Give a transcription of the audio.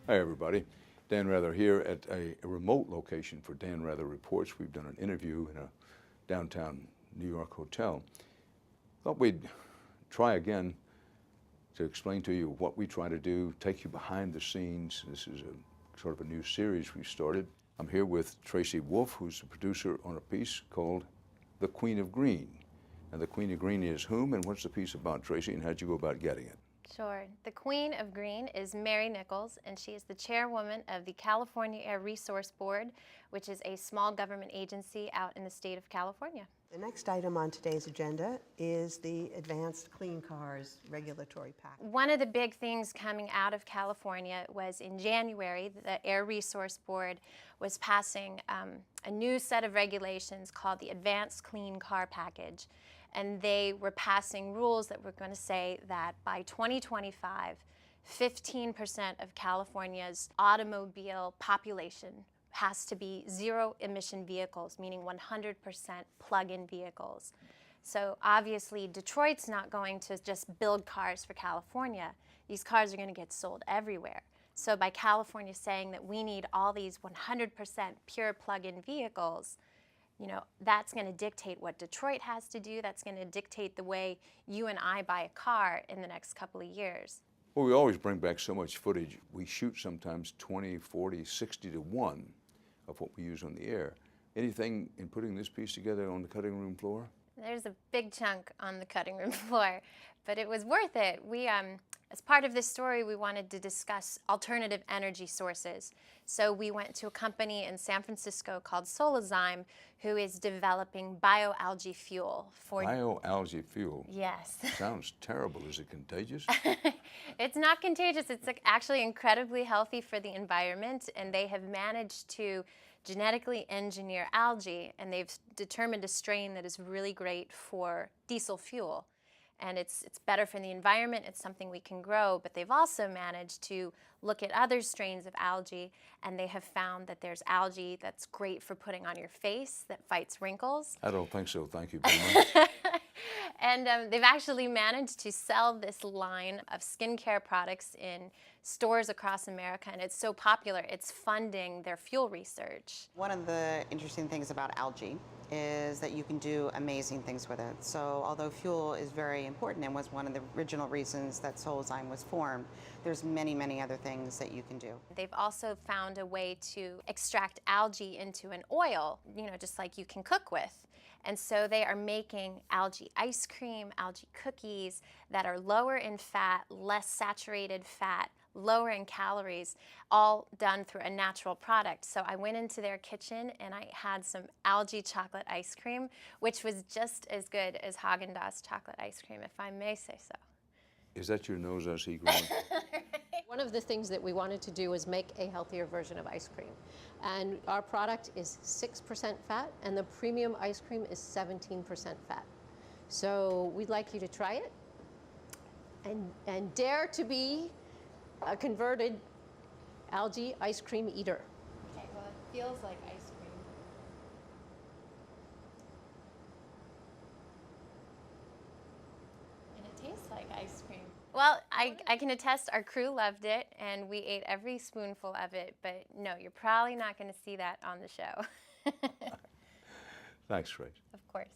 Hi everybody, Dan Rather here at a remote location for Dan Rather Reports. We've done an interview in a downtown New York hotel. Thought we'd try again to explain to you what we try to do, take you behind the scenes. This is a sort of a new series we've started. I'm here with Tracy Wolf, who's the producer on a piece called The Queen of Green. And the Queen of Green is whom, and what's the piece about, Tracy, and how'd you go about getting it? Sure. The Queen of Green is Mary Nichols, and she is the chairwoman of the California Air Resource Board, which is a small government agency out in the state of California. The next item on today's agenda is the Advanced Clean Cars Regulatory Package. One of the big things coming out of California was in January, the Air Resource Board was passing a new set of regulations called the Advanced Clean Car Package. And they were passing rules that were going to say that by 2025, 15% of California's automobile population has to be zero-emission vehicles, meaning 100% plug-in vehicles. So obviously, Detroit's not going to just build cars for California. These cars are going to get sold everywhere. So by California saying that we need all these 100% pure plug-in vehicles, you know, that's going to dictate what Detroit has to do. That's going to dictate the way you and I buy a car in the next couple of years. Well, we always bring back so much footage. We shoot sometimes 20, 40, 60 to 1 of what we use on the air. Anything in putting this piece together on the cutting room floor? There's a big chunk on the cutting room floor, but it was worth it. As part of this story, we wanted to discuss alternative energy sources. So we went to a company in San Francisco called Solazyme, who is developing bioalgae fuel for... Bioalgae fuel? Yes. Sounds terrible. Is it contagious? It's not contagious. It's actually incredibly healthy for the environment, and they have managed to genetically engineer algae, and they've determined a strain that is really great for diesel fuel. And it's better for the environment, it's something we can grow, but they've also managed to look at other strains of algae, and they have found that there's algae that's great for putting on your face that fights wrinkles. I don't think so, thank you very much. And they've actually managed to sell this line of skincare products in stores across America, and it's so popular, it's funding their fuel research. One of the interesting things about algae is that you can do amazing things with it. So although fuel is very important and was one of the original reasons that Solazyme was formed, there's many, many other things that you can do. They've also found a way to extract algae into an oil, you know, just like you can cook with. And so they are making algae ice cream, algae cookies that are lower in fat, less saturated fat, lower in calories, all done through a natural product. So I went into their kitchen and I had some algae chocolate ice cream, which was just as good as Haagen-Dazs chocolate ice cream, if I may say so. Is that your nose I see growing? One of the things that we wanted to do was make a healthier version of ice cream. And our product is 6% fat, and the premium ice cream is 17% fat. So we'd like you to try it and dare to be a converted algae ice cream eater. Okay, well, it feels like ice cream. And it tastes like ice cream. Well, I can attest our crew loved it, and we ate every spoonful of it, but no, you're probably not going to see that on the show. Thanks, Rach. Of course.